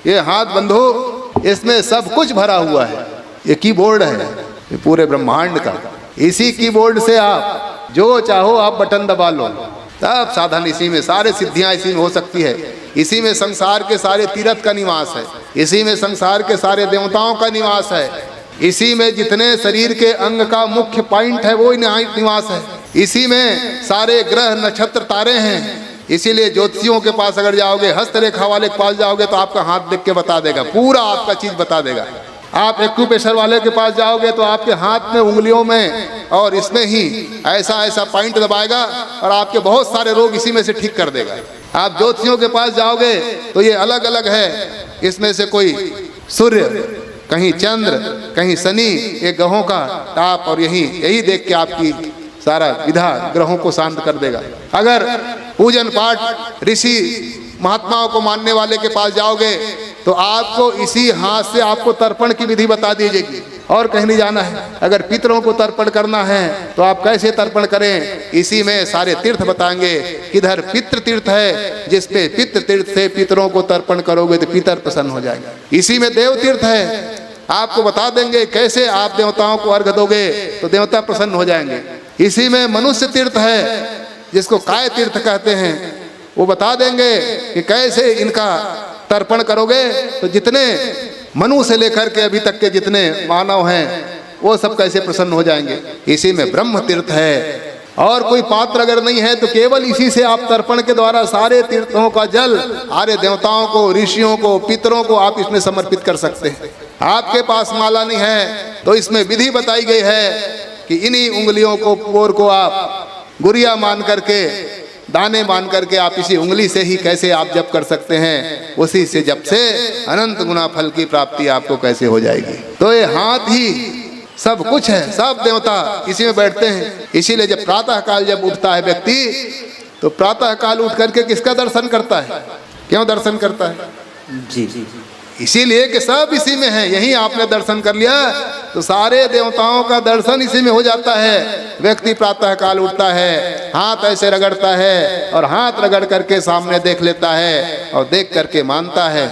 ये हाथ बंधो, इसमें सब कुछ भरा हुआ है। ये कीबोर्ड है ये पूरे ब्रह्मांड का। इसी कीबोर्ड से आप जो चाहो आप बटन दबा लो, सब साधन इसी में, सारे सिद्धियां इसी में हो सकती है। इसी में संसार के सारे तीर्थ का निवास है, इसी में संसार के सारे देवताओं का निवास है, इसी में जितने शरीर के अंग का मुख्य पॉइंट है वो निवास है, इसी में सारे ग्रह नक्षत्र तारे हैं। इसीलिए ज्योतिषियों के पास अगर जाओगे, हस्तरेखा वाले के पास जाओगे तो आपका हाथ देख के बता देगा, पूरा आपका चीज बता देगा। आप एक्यूप्रेशर वाले के पास जाओगे तो आपके हाथ में, उंगलियों में और इसमें ही ऐसा ऐसा पॉइंट दबाएगा और आपके बहुत सारे रोग इसी में से ठीक कर देगा। आप ज्योतिषियों के पास जाओगे तो ये अलग अलग है, इसमें से कोई सूर्य, कहीं चंद्र, कहीं शनि, ये ग्रहों का ताप, और यही देख के आपकी सारा विधा ग्रहों को शांत कर देगा। अगर पूजन पाठ ऋषि महात्माओं को मानने वाले के पास जाओगे तो आपको इसी हाथ से आपको तर्पण की विधि बता दी जाएगी और कहीं नहीं जाना है। अगर पितरों को तर्पण करना है तो आप कैसे तर्पण करें, इसी में सारे तीर्थ बताएंगे। किधर पितृ तीर्थ है, जिसपे पितृ तीर्थ से पितरों को तर्पण करोगे तो पितर प्रसन्न हो जाएगा। इसी में देव तीर्थ है, आपको बता देंगे कैसे आप देवताओं को अर्घ दोगे तो देवता प्रसन्न हो जाएंगे। इसी में मनुष्य तीर्थ है, जिसको काय तीर्थ कहते हैं, वो बता देंगे कि कैसे इनका तर्पण करोगे तो जितने मनु से लेकर के अभी तक के जितने मानव हैं वो सब कैसे प्रसन्न हो जाएंगे। इसी में ब्रह्म तीर्थ है, और कोई पात्र अगर नहीं है तो केवल इसी से आप तर्पण के द्वारा सारे तीर्थों का जल सारे देवताओं को, ऋषियों को, पितरों को आप इसमें समर्पित कर सकते हैं। आपके पास माला नहीं है तो इसमें विधि बताई गई है कि इन्हीं उंगलियों को, पोर को आप गुड़िया मान करके, दाने मान करके आप इसी उंगली से ही कैसे आप जप कर सकते हैं, उसी से जप से अनंत गुना फल की प्राप्ति आपको कैसे हो जाएगी। तो ये हाथ ही सब कुछ है, सब देवता इसी में बैठते हैं। इसीलिए जब प्रातः काल जब उठता है व्यक्ति तो प्रातः काल उठ करके किसका दर्शन करता है, क्यों दर्शन करता है? जी इसीलिए कि सब इसी में है। यही आपने दर्शन कर लिया तो सारे देवताओं का दर्शन इसी में हो जाता है। व्यक्ति प्रातः काल उठता है, हाथ ऐसे रगड़ता है और हाथ रगड़ करके सामने देख लेता है और देख करके मानता है,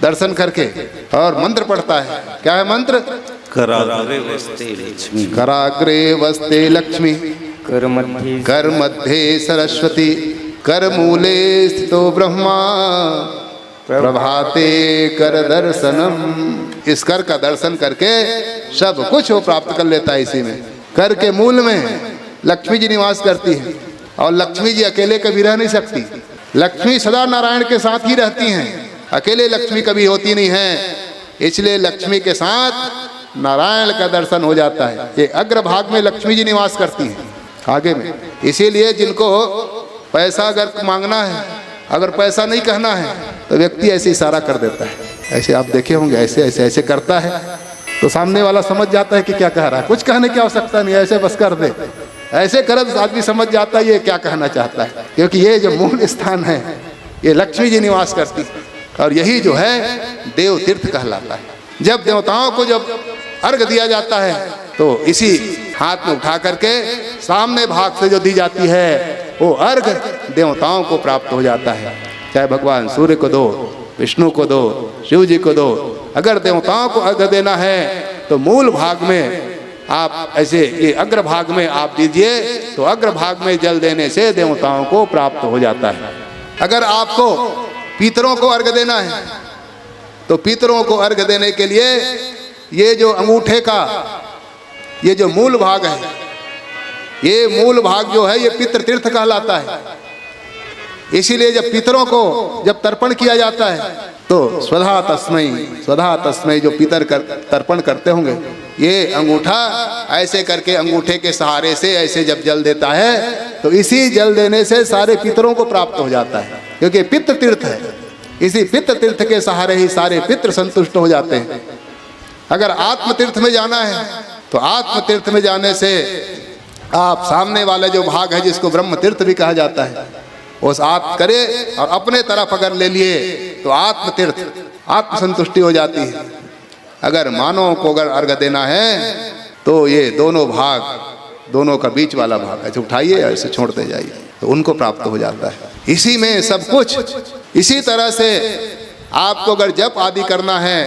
दर्शन करके, और मंत्र पढ़ता है। क्या है मंत्र? कराग्रे वस्ते लक्ष्मी, कराग्रे वस्ते लक्ष्मी, कर मध्ये सरस्वती, कर मूले स्थितो ब्रह्मा, प्रभाते कर दर्शनम। इस कर का दर्शन करके सब कुछ वो प्राप्त कर लेता है। इसी में कर के मूल में लक्ष्मी जी निवास करती है, और लक्ष्मी जी अकेले कभी रह नहीं सकती। लक्ष्मी सदा नारायण के साथ ही रहती हैं, अकेले लक्ष्मी कभी होती नहीं है। इसलिए लक्ष्मी के साथ नारायण का दर्शन हो जाता है। ये अग्र भाग में लक्ष्मी जी निवास करती हैं, आगे में। इसीलिए जिनको पैसा अगर मांगना है, अगर पैसा नहीं कहना है तो व्यक्ति ऐसे इशारा कर देता है, ऐसे आप देखे होंगे, ऐसे ऐसे ऐसे करता है तो सामने वाला समझ जाता है कि क्या कह रहा है। कुछ कहने की आवश्यकता नहीं, ऐसे बस कर दे। ऐसे करे तो आदमी समझ जाता है ये क्या कहना चाहता है, क्योंकि ये जो मूल स्थान है ये लक्ष्मी जी निवास करती है, और यही जो है देव तीर्थ कहलाता है। जब देवताओं को जब अर्घ दिया जाता है तो इसी हाथ में उठा करके सामने भाग से जो दी जाती है वो अर्घ देवताओं को प्राप्त हो जाता है। चाहे भगवान सूर्य को दो, विष्णु को दो, शिव जी को दो। अगर देवताओं को अर्घ देना है तो मूल भाग में आप ऐसे ये अग्र भाग में आप दीजिए तो अग्र भाग में जल देने से देवताओं को प्राप्त हो जाता है। अगर आपको पितरों को अर्घ देना है तो पितरों को अर्घ देने के लिए ये जो अंगूठे का ये जो मूल भाग है, ये मूल भाग जो है ये पितृ तीर्थ कहलाता है। इसीलिए जब पितरों को जब तर्पण किया जाता है तो स्वधा तस्मै जो पितर तर्पण करते होंगे, ये अंगूठा ऐसे करके अंगूठे के सहारे से ऐसे जब जल देता है तो इसी जल देने से सारे पितरों को प्राप्त हो जाता है, क्योंकि पितृ तीर्थ है। इसी पितृ तीर्थ के सहारे ही सारे पितृ संतुष्ट हो जाते हैं। अगर आत्म तीर्थ में जाना है तो आत्म तीर्थ में जाने से आप सामने वाला जो भाग है जिसको ब्रह्म तीर्थ भी कहा जाता है उस आप करे और अपने तरफ अगर ले लिए तो आत्म तीर्थ, आत्म संतुष्टि हो जाती है। अगर मानव को अगर अर्घ देना है तो ये दोनों भाग, दोनों का बीच वाला भाग ऐसे उठाइए और ऐसे छोड़ते जाइए तो उनको प्राप्त हो जाता है। इसी में सब कुछ। इसी तरह से आपको अगर जप आदि करना है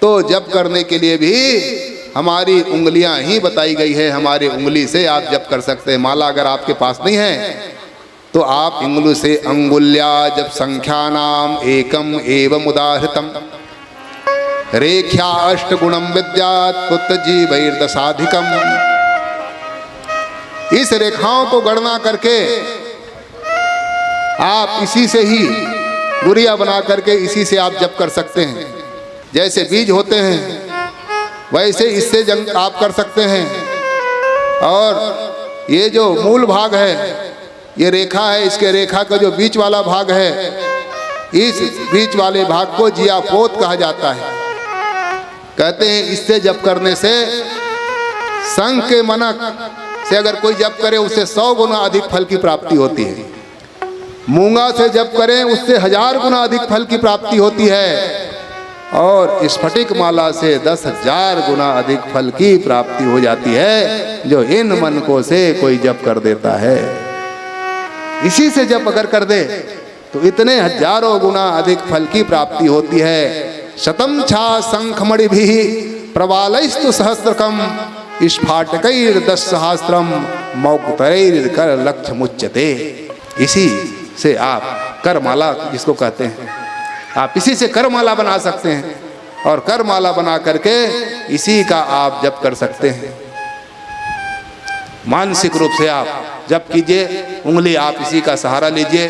तो जप करने के लिए भी हमारी उंगलियां ही बताई गई है, हमारी उंगली से आप जप कर सकते हैं। माला अगर आपके पास नहीं है तो आप उंगली से अंगुल्या जप संख्यानाम एकम एवं उदाहृतम रेख्या अष्ट गुणम विद्यात पुत्र जीवैर्दशाधिकम। इस रेखाओं को गणना करके आप इसी से ही गुड़िया बना करके इसी से आप जप कर सकते हैं। जैसे बीज होते हैं वैसे इससे जंग आप कर सकते हैं। और ये जो मूल भाग है, ये रेखा है, इसके रेखा का जो बीच वाला भाग है, इस बीच वाले भाग को जियापोत कहा जाता है। कहते हैं इससे जप करने से संख के मनक से अगर कोई जप करे उससे 100 गुना अधिक फल की प्राप्ति होती है। मूंगा से जप करें उससे 1000 गुना अधिक फल की प्राप्ति होती है। और स्फटिक माला से 10,000 गुना अधिक फल की प्राप्ति हो जाती है जो इन मनकों से कोई जप कर देता है। इसी से जप अगर कर दे तो इतने हजारों गुना अधिक फल की प्राप्ति होती है। शतम छा शंखमणि भी प्रवालस्तु सहस्रकम स्फाटकैर्दश सहस्त्रम मौक्तैर कर लक्ष्य मुच्यते। इसी से आप करमाला जिसको कहते हैं, आप इसी से करमाला बना सकते हैं और करमाला बना करके इसी का आप जप कर सकते हैं। मानसिक रूप से आप जप कीजिए, उंगली आप इसी का सहारा लीजिए।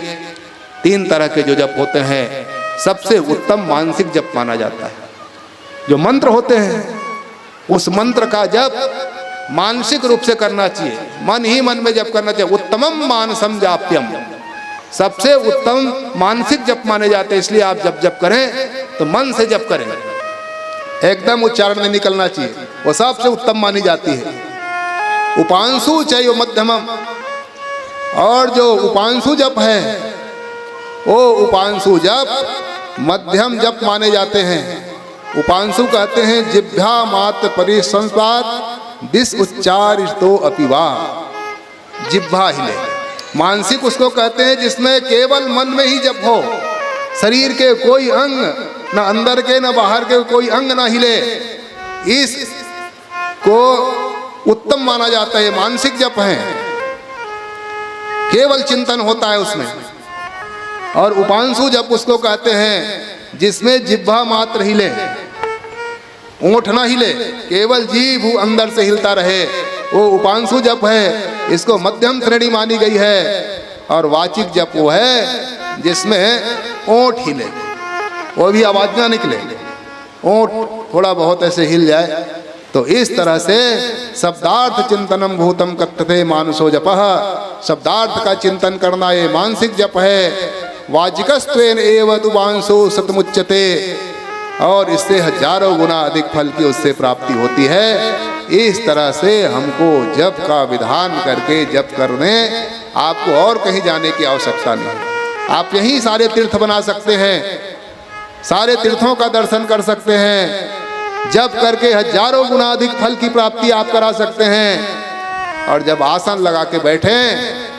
3 तरह के जो जप होते हैं सबसे उत्तम मानसिक जप माना जाता है। जो मंत्र होते हैं उस मंत्र का जप मानसिक रूप से करना चाहिए, मन ही मन में जप करना चाहिए। उत्तमम मानसम जाप्यम, सबसे उत्तम मानसिक जप माने जाते हैं। इसलिए आप जब जप करें तो मन से जप करें, एकदम उच्चारण नहीं निकलना चाहिए, वो सबसे उत्तम मानी जाती है। उपांशु चैव मध्यमम, और जो उपांशु जप है वो उपांशु जप मध्यम जप माने जाते हैं। उपांशु कहते हैं जिह्वा मात्र परिसंस्वाद विष उच्चारितो अपिवा, जिह्वा हिले। मानसिक उसको कहते हैं जिसमें केवल मन में ही जप हो, शरीर के कोई अंग न अंदर के न बाहर के कोई अंग ना हिले, इस को उत्तम माना जाता है। मानसिक जप है, केवल चिंतन होता है उसमें। और उपांशु जप उसको कहते हैं जिसमें जिह्वा मात्र हिले, ओंठ ना हिले, केवल जीभ अंदर से हिलता रहे, वो उपांशु जप है। इसको मध्यम श्रेणी मानी गई है। और वाचिक जप वो है जिसमें ओंठ हिले, वो भी आवाज ना निकले, ओंठ थोड़ा बहुत ऐसे हिल जाए। तो इस तरह से शब्दार्थ चिंतनम भूतम कथ्यते मानसो जपः, शब्दार्थ का चिंतन करना ये मानसिक जप है। वाचिकस्त्वेन एव दुवांशो सतमुच्यते, और इससे हजारों गुना अधिक फल की उससे प्राप्ति होती है। इस तरह से हमको जप का विधान करके जप करने, आपको और कहीं जाने की आवश्यकता नहीं। आप यहीं सारे तीर्थ बना सकते हैं, सारे तीर्थों का दर्शन कर सकते हैं, जप करके हजारों गुना अधिक फल की प्राप्ति आप करा सकते हैं। और जब आसन लगा के बैठे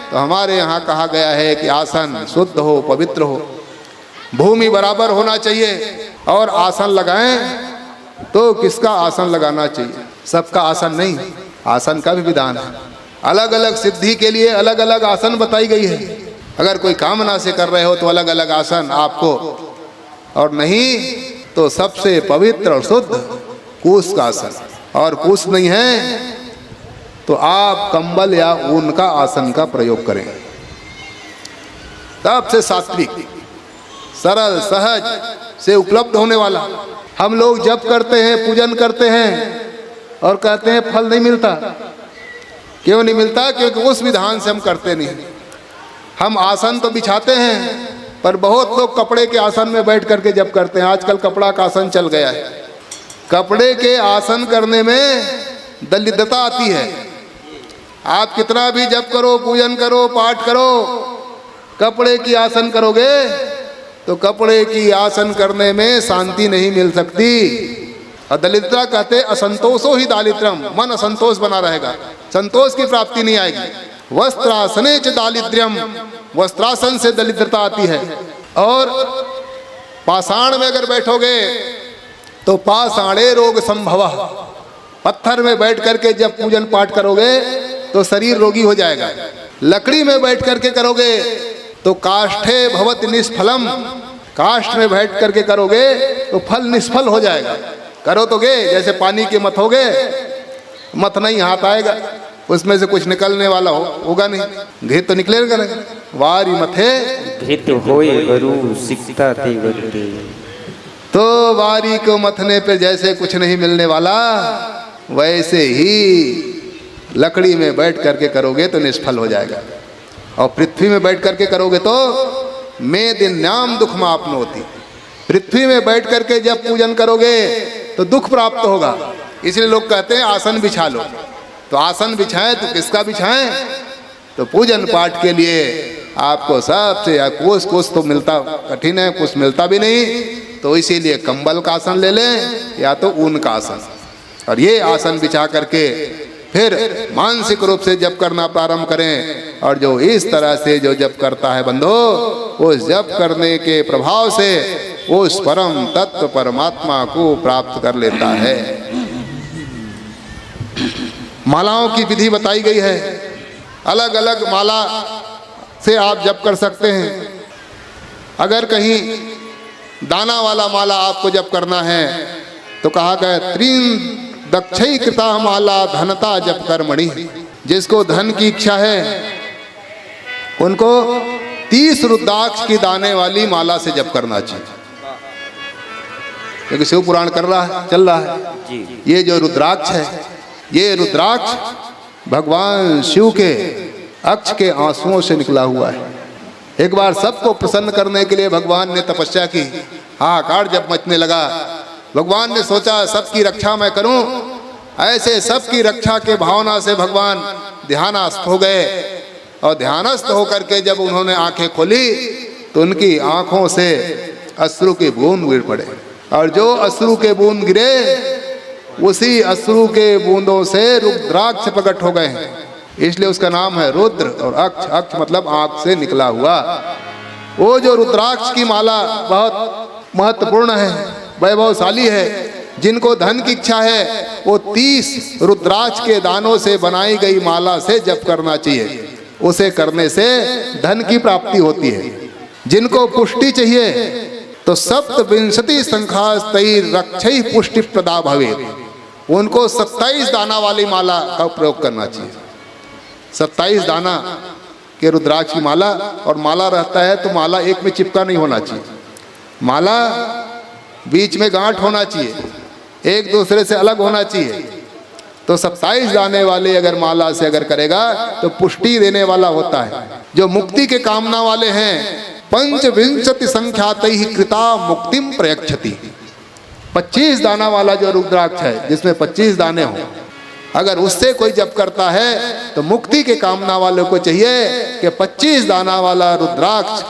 तो हमारे यहाँ कहा गया है कि आसन शुद्ध हो, पवित्र हो, भूमि बराबर होना चाहिए। और आसन लगाएं तो किसका आसन लगाना चाहिए, सबका आसन नहीं, आसन का भी विधान है। अलग अलग सिद्धि के लिए अलग अलग आसन बताई गई है। अगर कोई कामना से कर रहे हो तो अलग अलग आसन आपको, और नहीं तो सबसे पवित्र और शुद्ध कुश का आसन। और कुश नहीं है तो आप कंबल या ऊन का आसन का प्रयोग करें। सबसे सात्विक, सरल, सहज से उपलब्ध होने वाला। हम लोग जप करते हैं, पूजन करते हैं और कहते हैं फल नहीं मिलता। क्यों नहीं मिलता? क्योंकि उस विधान से हम करते नहीं। हम आसन तो बिछाते हैं पर बहुत लोग कपड़े के आसन में बैठ करके जप करते हैं। आजकल कपड़ा का आसन चल गया है। कपड़े के आसन करने में दलिद्रता आती है। आप कितना भी जप करो, पूजन करो, पाठ करो, कपड़े की आसन करोगे तो कपड़े की आसन करने में शांति नहीं मिल सकती। और दलिद्रता कहते असंतोषो ही दारिद्र्यम, मन असंतोष बना रहेगा, संतोष की प्राप्ति नहीं आएगी। वस्त्रासने च दारिद्र्यम, वस्त्रासन से दरिद्रता आती है। और पाषाण में अगर बैठोगे तो पाषाणे रोग संभव, पत्थर में बैठ करके जब पूजन पाठ करोगे तो शरीर रोगी हो जाएगा। लकड़ी में बैठ करके करोगे तो काष्ठे भवति निष्फलम, काष्ठ में बैठ करके करोगे तो फल निष्फल हो जाएगा। करो तो गे जैसे पानी के मथोगे, मत नहीं हाथ आएगा, उसमें से कुछ निकलने वाला होगा नहीं, घे तो निकलेगा नहीं। वारी मथे घित होए गुरु सिकता ते वरते। तो वारी को मथने पे जैसे कुछ नहीं मिलने वाला, वैसे ही लकड़ी में बैठ करके करोगे तो निष्फल हो जाएगा। और पृथ्वी में बैठ करके करोगे तो मैं दिन नाम दुख मापन होती। पृथ्वी में बैठ करके जब पूजन करोगे तो दुख प्राप्त होगा। इसलिए लोग कहते हैं आसन बिछा लो। तो आसन बिछाएं तो किसका बिछाएं? तो पूजन पाठ के लिए आपको सबसे कुछ तो मिलता कठिन है, कुछ मिलता भी नहीं, तो इसीलिए कंबल का आसन ले लें या तो ऊन का आसन। और ये आसन बिछा करके फिर मानसिक रूप से जप करना प्रारंभ करें। और जो इस तरह से जो जप करता है बंधो, उस जप करने के प्रभाव से उस परम तत्व परमात्मा को प्राप्त कर लेता है। मालाओं की विधि बताई गई है, अलग अलग माला से आप जप कर सकते हैं। अगर कहीं दाना वाला माला आपको जप करना है तो कहा गया त्रीन दक्षई कृता माला धनता जप कर्मणि। जिसको धन की इच्छा है उनको 30 रुद्राक्ष की दाने वाली माला से जप करना चाहिए, क्योंकि शिव पुराण कर रहा है, चल रहा है। ये जो रुद्राक्ष है, ये रुद्राक्ष भगवान शिव के अक्ष के आंसुओं से निकला हुआ है। एक बार सबको प्रसन्न करने के लिए भगवान ने तपस्या की, हाहाकार जब मचने लगा, भगवान ने सोचा सबकी रक्षा मैं करूं। ऐसे सबकी रक्षा के भावना से भगवान ध्यानस्थ हो गए। और ध्यानस्थ होकर के जब उन्होंने आंखें खोली तो उनकी आंखों से अश्रु के बूंद गिर पड़े। और जो अश्रु के बूंद गिरे, उसी अश्रु के बूंदों से रुद्राक्ष प्रकट हो गए हैं। इसलिए उसका नाम है रुद्र। और अक्ष, अक्ष मतलब आंख से निकला हुआ। वो जो रुद्राक्ष की माला बहुत महत्वपूर्ण है, वैभवशाली है। जिनको धन की इच्छा है वो 30 रुद्राक्ष के दानों से बनाई गई माला से जप करना चाहिए। उसे करने से धन की प्राप्ति होती है। जिनको पुष्टि चाहिए तो 27 संख्यास्तैर रक्षै पुष्टि प्रदा भवे, उनको 27 दाना वाली माला का प्रयोग करना चाहिए। 27 दाना के रुद्राक्ष की माला। और माला रहता है तो माला एक में चिपका नहीं होना चाहिए, माला बीच में गांठ होना चाहिए, एक दूसरे से अलग होना चाहिए। तो 27 दाने वाले अगर माला से अगर करेगा तो पुष्टि देने वाला होता है। जो मुक्ति के कामना वाले हैं 25 संख्यातैः कृता मुक्तिम प्रयच्छति। 25 दाना वाला जो रुद्राक्ष है जिसमें 25 दाने हो, अगर उससे कोई जप करता है तो मुक्ति के कामना वालों को चाहिए कि 25 दाना वाला रुद्राक्ष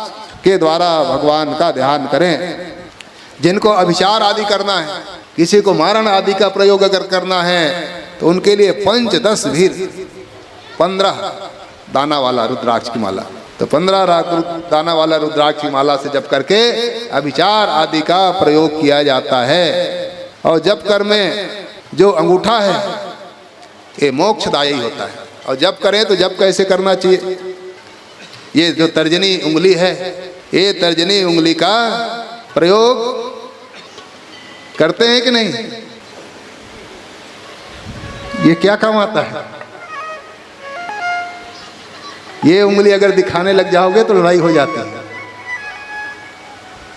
के द्वारा भगवान का ध्यान करें। जिनको अभिचार आदि करना है, किसी को मारण आदि का प्रयोग अगर करना है तो उनके लिए 5, 10, 15 दाना वाला रुद्राक्ष की माला। तो 15 दाना वाला रुद्राक्ष की माला से जप करके अभिचार आदि का प्रयोग किया जाता है। और जप कर में जो अंगूठा है ये मोक्षदायी होता है। और जप करें तो जप कैसे करना चाहिए? ये जो तर्जनी उंगली है, ये तर्जनी उंगली का प्रयोग करते हैं कि नहीं? ये क्या काम आता है? ये उंगली अगर दिखाने लग जाओगे तो लड़ाई हो जाती है।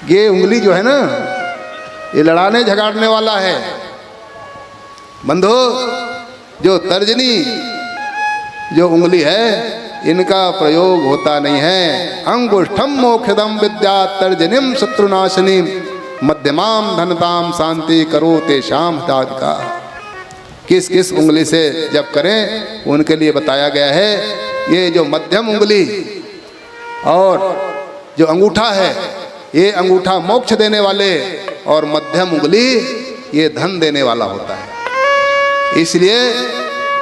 ये उंगली जो है ना, ये लड़ाने झगड़ने वाला है। बंधो, जो तर्जनी जो उंगली है इनका प्रयोग होता नहीं है। अंगुष्ठम मोक्षदम विद्या तर्जनीम शत्रुनाशनीम मध्यमाम धनताम शांति करो तेषाम हिताधिका। किस किस उंगली से जप करें उनके लिए बताया गया है। ये जो मध्यम उंगली और जो अंगूठा है, ये अंगूठा मोक्ष देने वाले और मध्यम उंगली ये धन देने वाला होता है। इसलिए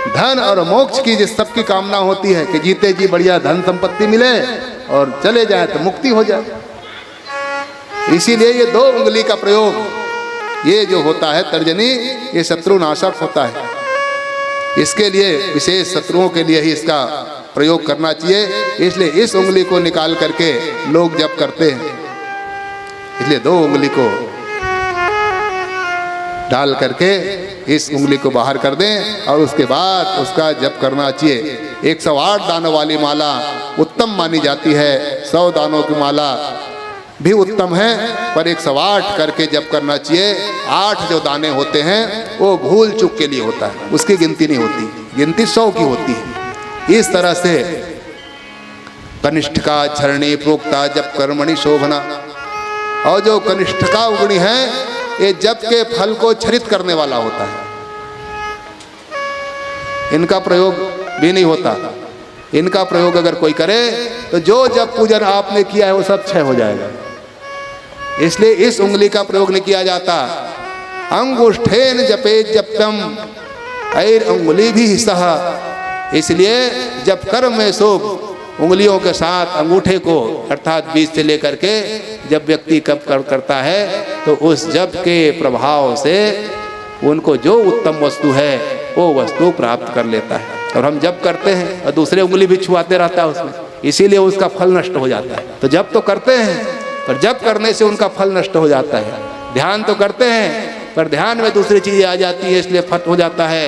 धन और मोक्ष की जिस सबकी कामना होती है कि जीते जी बढ़िया धन संपत्ति मिले और चले जाए तो मुक्ति हो जाए। इसीलिए ये 2 उंगली का प्रयोग ये जो होता है तर्जनी, ये शत्रुनाशक होता है। इसके लिए विशेष शत्रुओं के लिए ही इसका प्रयोग करना चाहिए। इसलिए इस उंगली को निकाल करके लोग जप करते हैं। इसलिए 2 उंगली को डाल करके इस उंगली को बाहर कर दें और उसके बाद उसका जप करना चाहिए। 108 दानों वाली माला उत्तम मानी जाती है। 100 दानों की माला भी उत्तम है, पर 108 करके जप करना चाहिए। 8 जो दाने होते हैं वो भूल चूक के लिए होता है, उसकी गिनती नहीं होती, गिनती 100 की होती है। इस तरह से कनिष्ठिका झरणी प्रोक्ता जप कर्मणि शोभना। और जो कनिष्ठिका उगणी है ये जप के फल को छरित करने वाला होता है। इनका प्रयोग भी नहीं होता। इनका प्रयोग अगर कोई करे तो जो जप पूजन आपने किया है वो सब क्षय हो जाएगा। इसलिए इस उंगली का प्रयोग नहीं किया जाता। अंगुष्ठेन जपे जप्यम ऐर उंगली भी सह। इसलिए जप कर्म में शुभ उंगलियों के साथ अंगूठे को अर्थात बीच से लेकर के जब व्यक्ति कब करता है तो उस जप के प्रभाव से उनको जो उत्तम वस्तु है वो वस्तु प्राप्त कर लेता है। और हम जप करते हैं और दूसरे उंगली भी छुआते रहता है उसमें, इसीलिए उसका फल नष्ट हो जाता है। तो जप तो करते हैं पर जप करने से उनका फल नष्ट हो जाता है। ध्यान तो करते हैं पर ध्यान में दूसरी चीजें आ जाती है, इसलिए फट हो जाता है।